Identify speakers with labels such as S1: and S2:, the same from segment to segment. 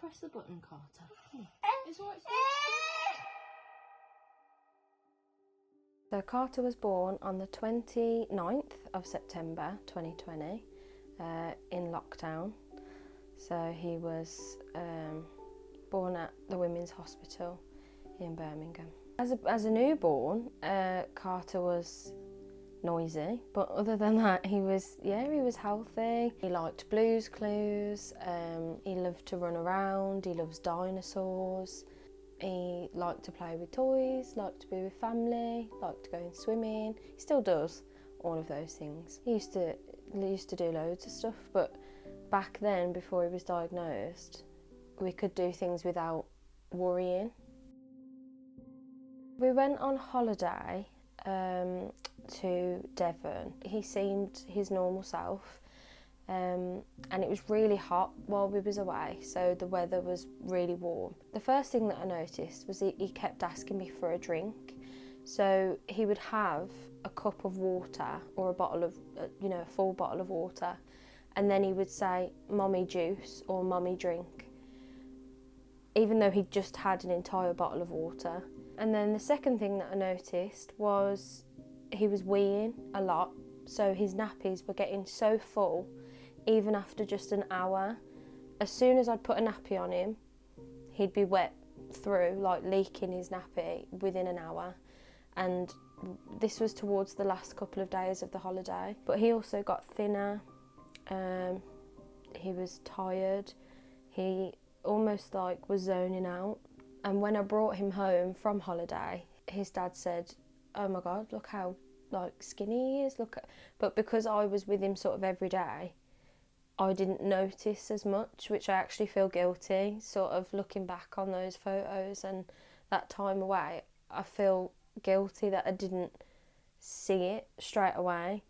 S1: press the button, Carter. It's all right.
S2: So Carter was born on the 29th of September 2020 in lockdown. So he was born at the Women's Hospital in Birmingham. As a newborn, Carter was noisy, but other than that he was healthy. He liked Blue's Clues, he loved to run around, he loves dinosaurs, he liked to play with toys, liked to be with family, liked to go in swimming. He still does all of those things. He used to do loads of stuff, but back then, before he was diagnosed, we could do things without worrying. We went on holiday to Devon. He seemed his normal self, and it was really hot while we was away, so the weather was really warm. The first thing that I noticed was he kept asking me for a drink. So he would have a cup of water or a bottle of, a full bottle of water, and then he would say, "Mommy juice" or "Mommy drink," even though he'd just had an entire bottle of water. And then the second thing that I noticed was he was weeing a lot, so his nappies were getting so full, even after just an hour. As soon as I'd put a nappy on him, he'd be wet through, like leaking his nappy within an hour. And this was towards the last couple of days of the holiday. But he also got thinner, he was tired, he almost like was zoning out. And when I brought him home from holiday, his dad said, "Oh my God, look how like skinny he is, look." But because I was with him sort of every day, I didn't notice as much, which I actually feel guilty, sort of looking back on those photos and that time away. I feel guilty that I didn't see it straight away.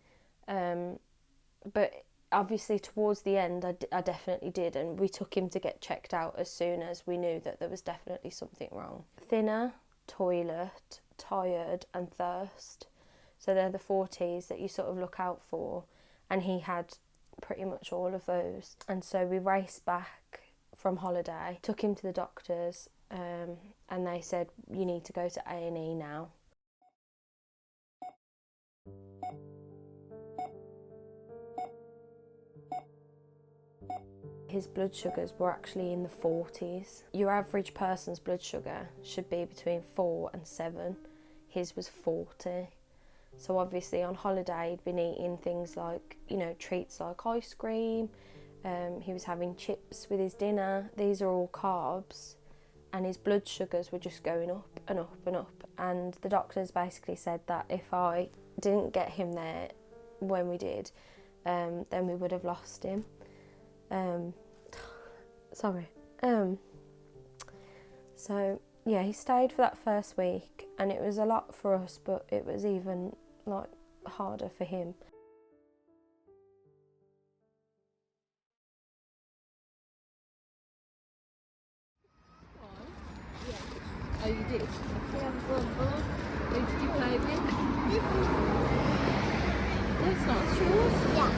S2: But obviously towards the end I definitely did, and we took him to get checked out as soon as we knew that there was definitely something wrong. Thinner, toilet, tired and thirst. So they're the 4 T's that you sort of look out for, and he had pretty much all of those. And so we raced back from holiday, took him to the doctors, and they said, "You need to go to A&E now." His blood sugars were actually in the 40s. Your average person's blood sugar should be between 4 and 7. His was 40. So obviously on holiday he'd been eating things like, treats like ice cream. He was having chips with his dinner. These are all carbs. And his blood sugars were just going up and up and up. And the doctors basically said that if I didn't get him there when we did, then we would have lost him. So yeah, he stayed for that first week, and it was a lot for us, but it was even like harder for him.
S1: Oh, you did? Who did you play with? That's not yours?
S3: Yeah.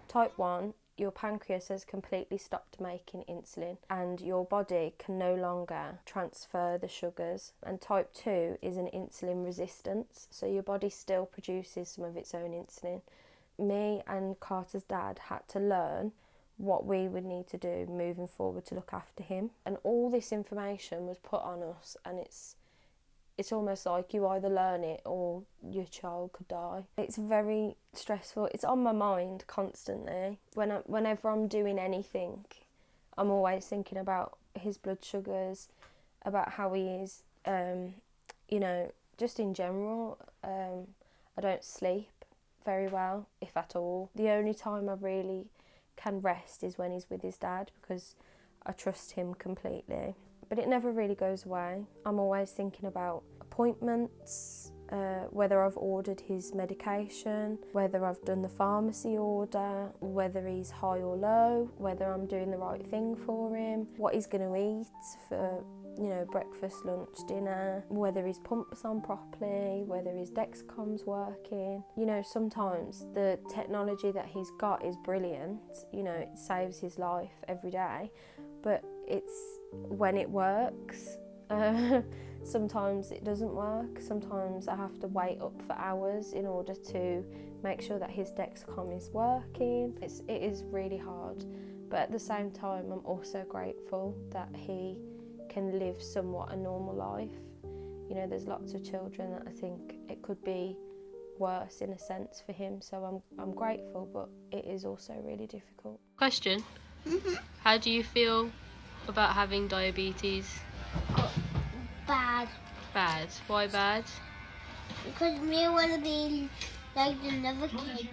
S2: Type 1, your pancreas has completely stopped making insulin and your body can no longer transfer the sugars. And type 2 is an insulin resistance, so your body still produces some of its own insulin. Me and Carter's dad had to learn what we would need to do moving forward to look after him. And all this information was put on us, and it's almost like you either learn it or your child could die. It's very stressful. It's on my mind constantly. Whenever I'm doing anything, I'm always thinking about his blood sugars, about how he is, just in general. I don't sleep very well, if at all. The only time I really can rest is when he's with his dad, because I trust him completely. But it never really goes away. I'm always thinking about appointments, whether I've ordered his medication, whether I've done the pharmacy order, whether he's high or low, whether I'm doing the right thing for him, what he's going to eat for you know, breakfast, lunch, dinner, whether his pump's on properly, whether his Dexcom's working. You know, sometimes the technology that he's got is brilliant, you know, it saves his life every day, but it's when it works. Sometimes it doesn't work. Sometimes I have to wait up for hours in order to make sure that his Dexcom is working. It is really hard, but at the same time I'm also grateful that he can live somewhat a normal life. You know, there's lots of children that I think it could be worse in a sense for him, so I'm grateful, but it is also really difficult.
S3: Question. How do you feel about having diabetes?
S4: Bad.
S3: Bad. Why bad?
S4: Because me want to be like the other kids.